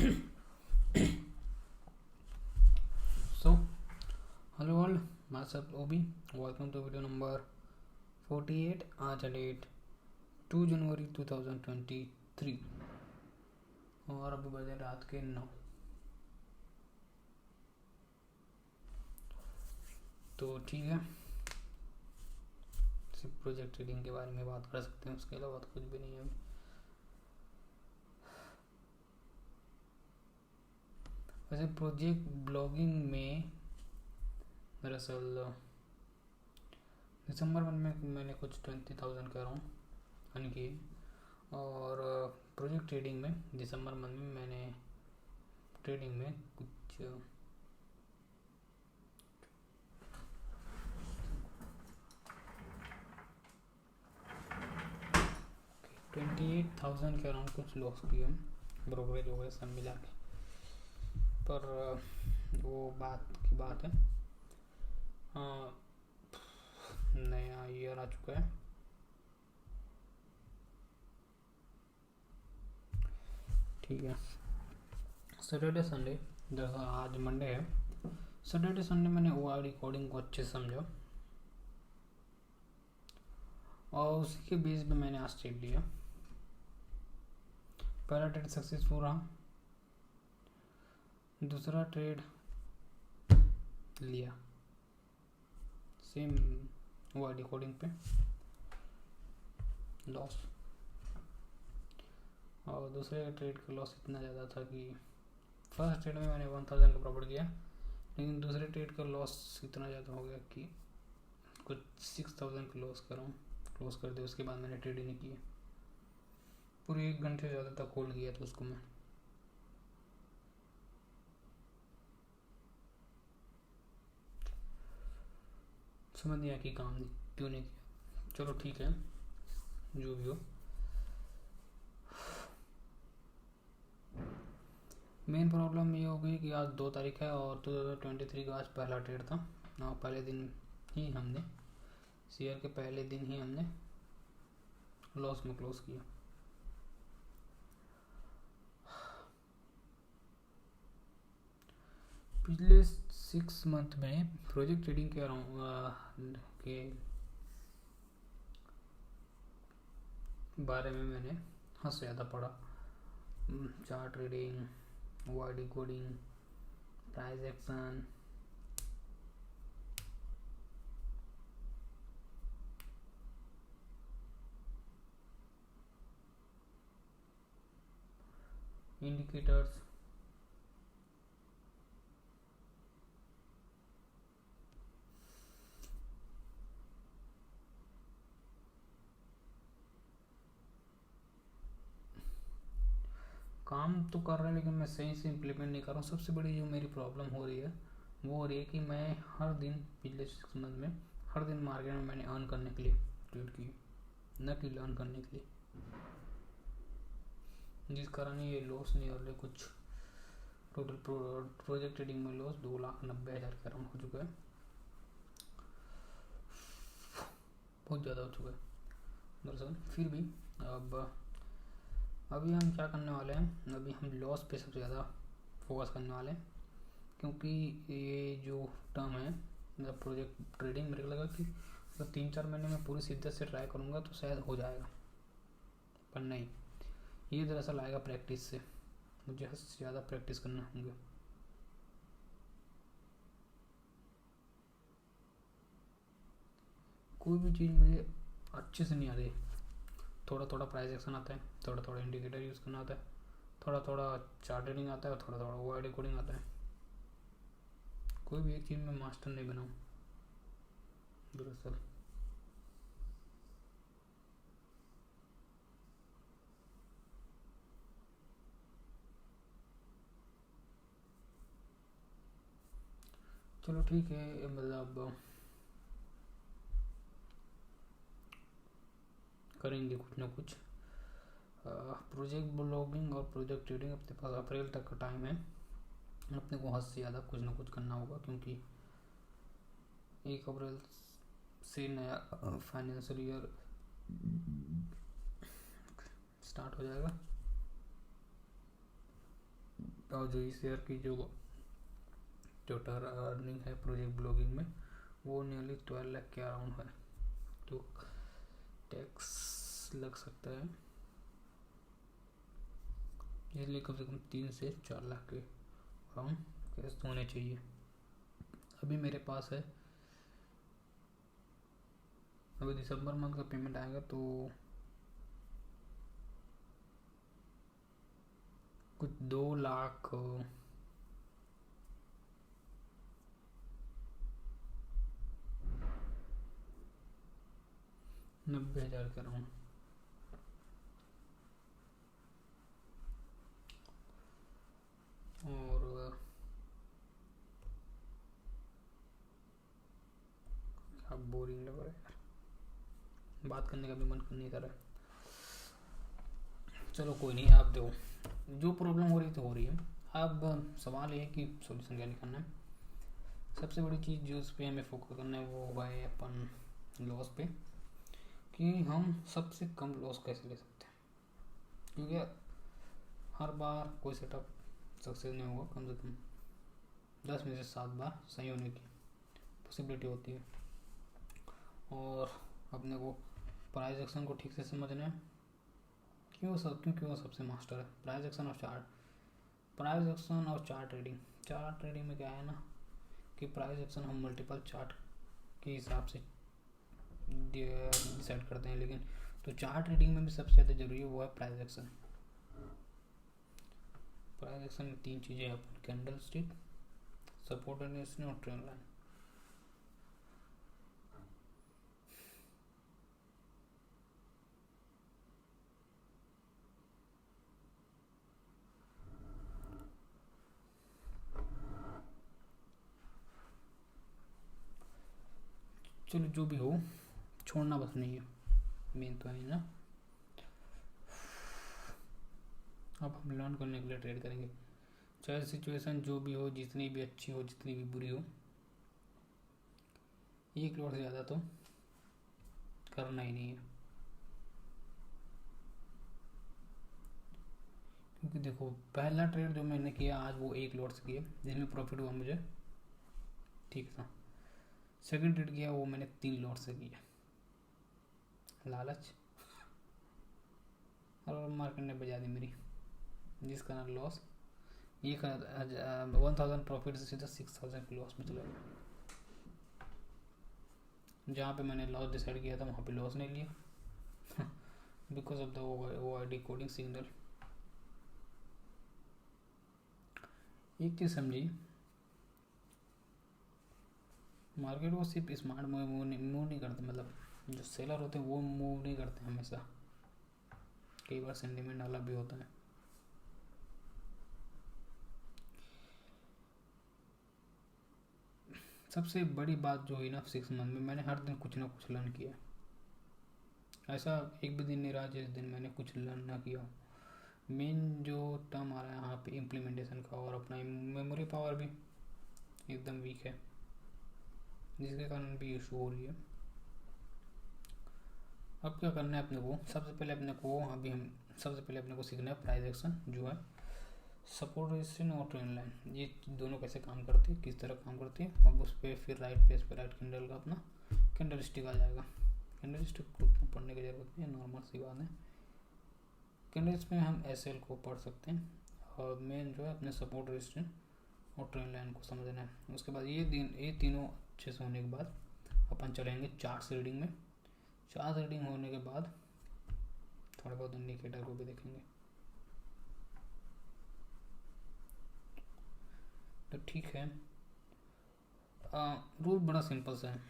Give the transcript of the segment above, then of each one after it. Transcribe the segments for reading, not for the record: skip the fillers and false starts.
So, hello all, myself Obi. Welcome to video number 48. आज है date 2 जनवरी 2023 और अभी बजे रात के 9। तो ठीक है, सिर्फ प्रोजेक्ट रीडिंग के बारे में बात कर सकते हैं, उसके अलावा तो कुछ भी नहीं है अभी। वैसे प्रोजेक्ट ब्लॉगिंग में दरअसल दिसंबर मंथ में मैंने कुछ 20,000 कह रहा हूँ अर्न किए, और प्रोजेक्ट ट्रेडिंग में दिसंबर मंथ में मैंने ट्रेडिंग में कुछ 28,000 के अराउंड कुछ लॉस किए हैं, ब्रोकरेज हो गए सब मिला के। पर वो बात की बात है। नया ईयर आ चुका है, ठीक है। सैटरडे संडे, दरअसल आज मंडे है, सैटरडे संडे मैंने वो रिकॉर्डिंग को अच्छे से समझा और उसी के बेस पे मैंने आज ट्रेड लिया। पहला ट्रेड सक्सेसफुल रहा, दूसरा ट्रेड लिया सेम हुआ डिकोडिंग पे, लॉस। और दूसरे ट्रेड का लॉस इतना ज़्यादा था कि फर्स्ट ट्रेड में मैंने 1,000 का प्रॉफिट किया, लेकिन दूसरे ट्रेड का लॉस इतना ज़्यादा हो गया कि कुछ 6,000 का लॉस कर रहा हूँ, क्लोज कर दिया। उसके बाद मैंने ट्रेड ही नहीं किया, पूरे 1 घंटे ज़्यादा तक होल्ड किया था उसको मैं। समझ नहीं आया कि काम क्यों नहीं किया, चलो ठीक है, जो भी हो। मेन प्रॉब्लम ये हो गई कि आज 2 तारीख है और 2023 का आज पहला ट्रेड था, और पहले दिन ही हमने शेयर के पहले दिन ही हमने लॉस में क्लोज किया। पिछले 6 मंथ में प्रोजेक्ट ट्रेडिंग के बारे में मैंने हद से ज़्यादा पढ़ा। Chart trading, wide decoding, price action, indicators, काम तो कर रहा है लेकिन मैं सही से इम्प्लीमेंट नहीं कर रहा हूँ। सबसे बड़ी जो मेरी प्रॉब्लम हो रही है वो हो रही है कि मैं हर दिन पिछले 6 मंथ में हर दिन मार्केट में मैंने अर्न करने के लिए ट्रेड की, न कि लर्न करने के लिए, जिस कारण ये लॉस नहीं हो रहे। कुछ टोटल प्रोजेक्ट ट्रेडिंग में लॉस 2,90,000 के अराउंड हो चुका है, बहुत ज़्यादा हो चुका है दरअसल। फिर भी अभी हम क्या करने वाले हैं, अभी हम लॉस पे सबसे ज़्यादा फोकस करने वाले हैं, क्योंकि ये जो टर्म है मतलब प्रोजेक्ट ट्रेडिंग, मेरे को लगा कि अगर 3-4 महीने में पूरी शिद्दत से ट्राई करूँगा तो शायद हो जाएगा, पर नहीं, ये दरअसल आएगा प्रैक्टिस से। मुझे हद से ज़्यादा प्रैक्टिस करना होंगे। कोई भी चीज़ मुझे अच्छे से नहीं आ रही, थोड़ा थोड़ा प्राइस एक्शन आता है, थोड़ा थोड़ा इंडिकेटर यूज़ करना आता है, थोड़ा थोड़ा चार्ट ट्रेडिंग आता है, थोड़ा थोड़ा वाइड डिकोडिंग आता है। कोई भी एक चीज़ में मास्टर नहीं बनाऊँ दरअसल। चलो ठीक है, मतलब करेंगे कुछ ना कुछ। प्रोजेक्ट ब्लॉगिंग और प्रोजेक्ट ट्रेडिंग अपने पास अप्रैल तक का टाइम है, अपने को हद से ज़्यादा कुछ ना कुछ करना होगा, क्योंकि 1 अप्रैल से नया फाइनेंशियल ईयर स्टार्ट हो जाएगा। और जो इस ईयर की जो टोटल अर्निंग है प्रोजेक्ट ब्लॉगिंग में वो नियरली 12 लाख के अराउंड है। तो टैक्स लग सकता है, इसलिए कम से कम 3 से 4 लाख के अराउंड कैश होने चाहिए। अभी मेरे पास है, अभी दिसंबर मंथ का पेमेंट आएगा तो कुछ 2,90,000 के अराउंड। और क्या बोरिंग लग रहा है यार, बात करने का भी मन नहीं कर रहा है। चलो कोई नहीं, आप दो, जो प्रॉब्लम हो रही तो हो रही है। अब सवाल ये है कि सॉल्यूशन क्या निकालना है। सबसे बड़ी चीज़ जो उस पर हमें फोकस करना है वो है अपन लॉस पे, कि हम सबसे कम लॉस कैसे ले सकते हैं। क्योंकि हर बार कोई सेटअप सक्सेस नहीं होगा, कम से कम 10 में से 7 बार सही होने की पॉसिबिलिटी होती है। और अपने को प्राइस एक्शन को ठीक से समझना है, क्योंकि वो सबसे मास्टर है। प्राइस एक्शन और चार्ट ट्रेडिंग में क्या है ना कि प्राइस एक्शन हम मल्टीपल चार्ट के हिसाब से डिसाइड करते हैं, लेकिन तो चार्ट ट्रेडिंग में भी सबसे ज़्यादा जरूरी है वो है प्राइस एक्शन। प्राइस एक्शन में 3 चीज़ें हैं, candle stick, support and resistance और ट्रेंड लाइन। चलो जो भी हो, छोड़ना बस नहीं है, मेन तो है ना। अब हम लर्न करने के लिए ट्रेड करेंगे, चाहे सिचुएशन जो भी हो, जितनी भी अच्छी हो, जितनी भी बुरी हो, 1 लॉट से ज़्यादा तो करना ही नहीं है। क्योंकि देखो, पहला ट्रेड जो मैंने किया आज वो 1 लॉट से किया, जिसमें प्रॉफिट हुआ मुझे, ठीक था। सेकंड ट्रेड किया वो मैंने 3 लॉट से किया, लालच, और मार्केट ने बजा दी मेरी, जिस कारण लॉस। ये 1000 प्रॉफिट से सीधा 6000 की लॉस में चला गया। जहाँ पे मैंने लॉस डिसाइड किया था वहाँ पे लॉस नहीं लिया because of the OID coding signal. एक चीज़ समझिए, मार्केट वो सिर्फ स्मार्ट मूव नहीं करते, मतलब जो सेलर होते हैं वो मूव नहीं करते हमेशा, कई बार सेंटिमेंट अलग भी होता है। सबसे बड़ी बात जो हुई ना 6 मंथ में, मैंने हर दिन कुछ ना कुछ लर्न किया। ऐसा एक भी दिन नहीं रहा जिस दिन मैंने कुछ लर्न ना किया। मेन जो टर्म आ रहा है यहाँ पे इम्प्लीमेंटेशन का, और अपना मेमोरी पावर भी एकदम वीक है, जिसके कारण भी इशू हो रही है। अब क्या करना है अपने को, सबसे पहले अपने को सीखना है प्राइस एक्शन जो है, सपोर्ट रेजिस्टेंस और ट्रेंड लाइन, ये दोनों कैसे काम करती है, किस तरह काम करती है। अब उस पर फिर राइट प्लेस पे राइट कैंडल का अपना कैंडल स्टिक आ जाएगा। कैंडल स्टिक को पढ़ने की जरूरत नहीं है, नॉर्मल सी बात है। कैंडल्स में हम SL को पढ़ सकते हैं, और मेन जो है अपने सपोर्ट रेजिस्टेंस और ट्रेंड लाइन को समझना है। उसके बाद ये तीनों अच्छे से होने के बाद अपन चलेंगे चार्ट रीडिंग में। चार्ट रीडिंग होने के बाद थोड़ा बहुत इंडिकेटर को भी देखेंगे। तो ठीक है, रूल बड़ा सिंपल सा है,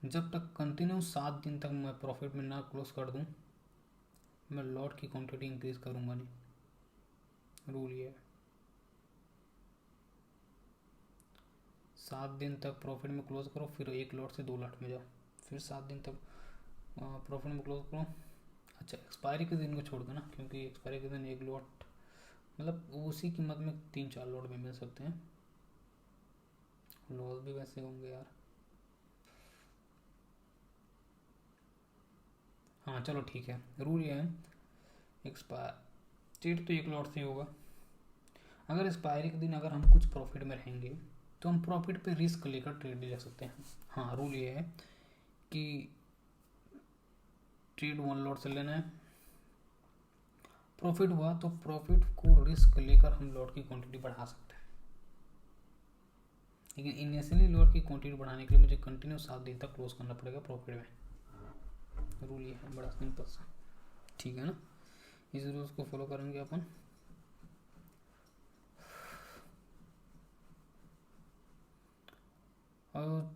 जब तक कंटिन्यू 7 दिन तक मैं प्रॉफिट में ना क्लोज कर दूं, मैं लॉट की क्वांटिटी इंक्रीज करूंगा नहीं। रूल ये है, 7 दिन तक प्रॉफिट में क्लोज करो, फिर 1 लॉट से 2 लॉट में जाओ, फिर 7 दिन तक प्रॉफिट में क्लोज करो। अच्छा, एक्सपायरी के दिन को छोड़ देना, क्योंकि एक्सपायरी के दिन 1 लॉट मतलब उसी कीमत में 3-4 लॉट में मिल सकते हैं, लॉस भी वैसे होंगे यार। हाँ चलो ठीक है, रूल ये है, एक्सपायर ट्रेड तो 1 लॉट से ही होगा, अगर एक्सपायरी के दिन अगर हम कुछ प्रॉफिट में रहेंगे तो हम प्रॉफिट पे रिस्क लेकर ट्रेड ले सकते हैं। हाँ, रूल ये है कि ट्रेड वन लॉट से लेना है, प्रॉफिट हुआ तो प्रॉफिट को रिस्क लेकर हम लॉट की क्वांटिटी बढ़ा सकते हैं, लेकिन इनिशियली लॉट की क्वांटिटी बढ़ाने के लिए मुझे कंटिन्यू 7 दिन तक क्लोज करना पड़ेगा प्रॉफिट में। रूल ये है, बड़ा सिंपल सा, ठीक है ना। इस रूल्स को फॉलो करेंगे अपन। और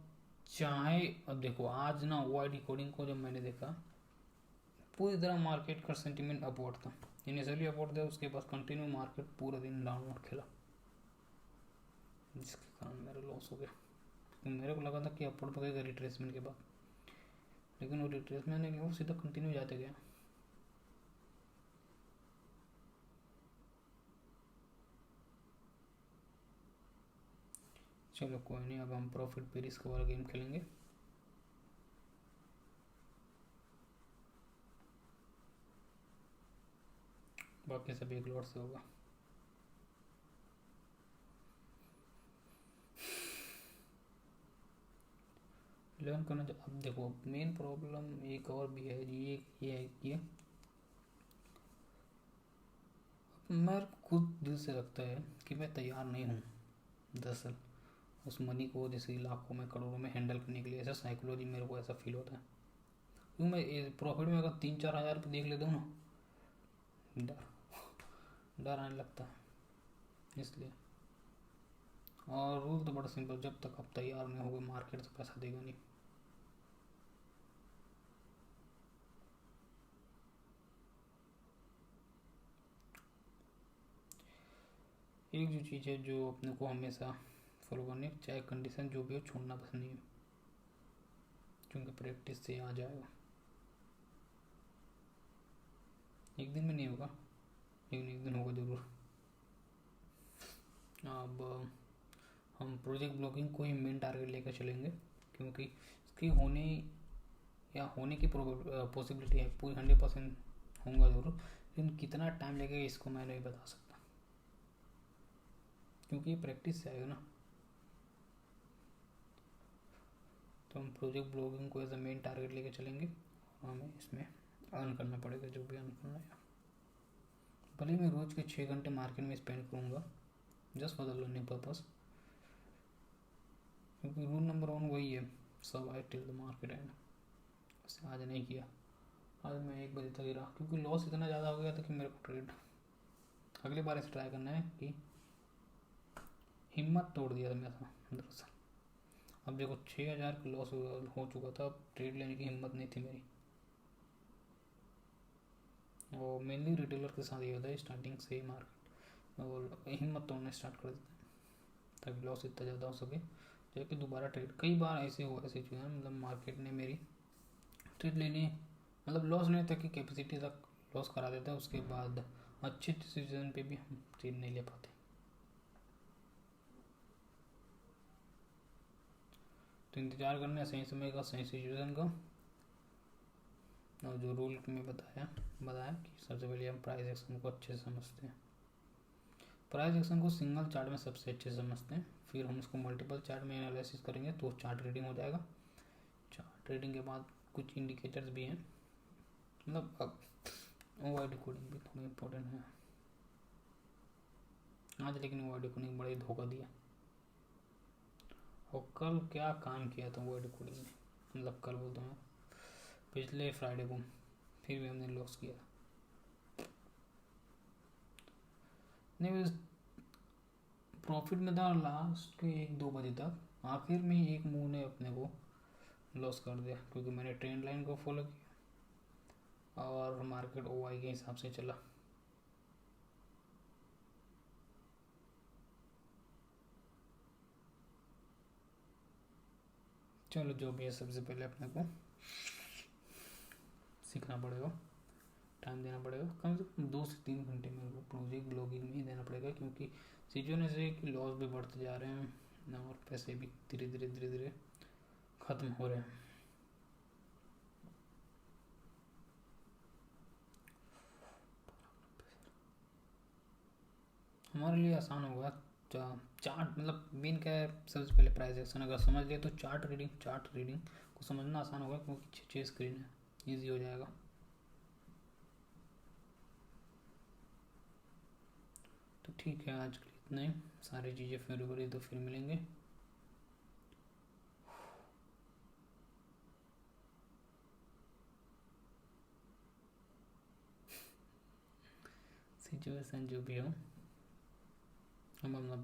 चाहे अब देखो आज ना ओआईडी कोडिंग को जब मैंने देखा पूरी तरह मार्केट का सेंटीमेंट अपवर्ड था, इनिशियली अपवर्ड था, उसके बाद कंटिन्यू मार्केट पूरा दिन डाउनवर्ड खेला, जिसके कारण मेरा लॉस हो गया। तो मेरे को लगा था कि अपवर्ड पकड़ेगा रिट्रेसमेंट के बाद, लेकिन वो रिट्रेसमेंट नहीं, वो सीधा कंटिन्यू जाते गया। चलो कोई नहीं, अब हम प्रॉफिट पे रिस्क वाला गेम खेलेंगे। बाकी सब एक लॉट से होगा। लर्न करना। अब देखो मेन प्रॉब्लम एक और भी है, ये है कि मैं खुद दिल से लगता है कि मैं तैयार नहीं हूँ दरअसल उस मनी को जैसे लाखों में करोड़ों में हैंडल करने के लिए। ऐसा साइकोलॉजी मेरे को ऐसा फील होता है, क्योंकि मैं प्रॉफिट में अगर 3-4 हज़ार रुपये देख लेता हूँ ना, डर आने लगता है इसलिए। और रूल तो बड़ा सिंपल, जब तक आप तैयार नहीं होगे मार्केट से पैसा देगा नहीं। एक जो चीज़ है जो अपने को हमेशा फॉलो करनी है, चाहे कंडीशन जो भी हो, छोड़ना बस नहीं है, क्योंकि प्रैक्टिस से आ जाएगा। एक दिन में नहीं होगा, लेकिन एक दिन होगा ज़रूर। अब हम प्रोजेक्ट ब्लॉगिंग को ही मेन टारगेट लेकर चलेंगे, क्योंकि इसकी होने की पॉसिबिलिटी है पूरी 100% होगा ज़रूर, लेकिन कितना टाइम लगेगा इसको मैं नहीं बता सकता, क्योंकि ये प्रैक्टिस से आएगा ना। तो हम प्रोजेक्ट ब्लॉगिंग को एज अ मेन टारगेट लेके चलेंगे, हमें इसमें अर्न करना पड़ेगा जो भी अर्न करना है। भले मैं रोज़ के 6 घंटे मार्केट में स्पेंड करूँगा just for the learning purpose, क्योंकि रूल नंबर 1 वही है, survive till the market and. वैसे आज नहीं किया, आज मैं 1 बजे तक ही रहा, क्योंकि लॉस इतना ज़्यादा हो गया था कि मेरे को ट्रेड अगली बार ऐसे ट्राई करना है कि हिम्मत तोड़ दिया था मेरा दरअसल। अब देखो 6,000 का लॉस हो चुका था, अब ट्रेड लेने की हिम्मत नहीं थी मेरी। और मेनली रिटेलर के साथ ये होता है, स्टार्टिंग से ही मार्केट और हिम्मत तोड़ना स्टार्ट कर देते हैं ताकि लॉस इतना ज़्यादा हो सके, जो कि दोबारा ट्रेड। कई बार ऐसे हुआ सिचुएशन, मतलब मार्केट ने मेरी ट्रेड लेनी, मतलब लॉस नहीं था कि कैपेसिटी तक लॉस करा देता है, उसके बाद अच्छे सिचुएशन पे भी हम ट्रेड नहीं ले पाते। तो इंतज़ार करना है सही समय का, सही सिचुएशन का। और जो रूल में बताया कि सबसे पहले हम प्राइस एक्शन को अच्छे से समझते हैं। प्राइस एक्शन को सिंगल चार्ट में सबसे अच्छे से समझते हैं, फिर हम उसको मल्टीपल चार्ट में एनालिसिस करेंगे तो चार्ट रीडिंग हो जाएगा। चार्ट रीडिंग के बाद कुछ इंडिकेटर्स भी हैं, मतलब अब ओआईडी कोडिंग भी थोड़ी इंपॉर्टेंट है आज, लेकिन ओआईडी कोडिंग बड़ा ही धोखा दिया। और कल क्या काम किया था ओआईडी कोडिंग ने, मतलब कल बोलता हूँ पिछले फ्राइडे को, फिर भी हमने लॉस किया। नहीं, प्रॉफिट में था लास्ट के 1-2 बजे तक, आखिर में ही एक मूव ने अपने को लॉस कर दिया, क्योंकि मैंने ट्रेंड लाइन को फॉलो किया और मार्केट ओआई के हिसाब से चला। चलो जो भी है, सबसे पहले अपने को सीखना पड़ेगा, टाइम देना पड़ेगा, कम से कम 2 से 3 घंटे मेरे को प्रोजेक्ट ब्लॉगिंग में ही देना पड़ेगा, क्योंकि सिचुएशन ऐसे है कि लॉस भी बढ़ते जा रहे हैं और पैसे भी धीरे धीरे ख़त्म हो रहे हैं। हमारे लिए आसान होगा। चार्ट मतलब मेन क्या है, सबसे पहले प्राइस एक्शन अगर समझ लिया तो चार्ट रीडिंग को समझना आसान होगा, क्योंकि 6 स्क्रीन है, ईजी हो जाएगा। तो ठीक है, आज के लिए इतना ही। सारी चीज़ें फिर बड़ी तो फिर मिलेंगे। सिचुएशन जो भी हो हम अपना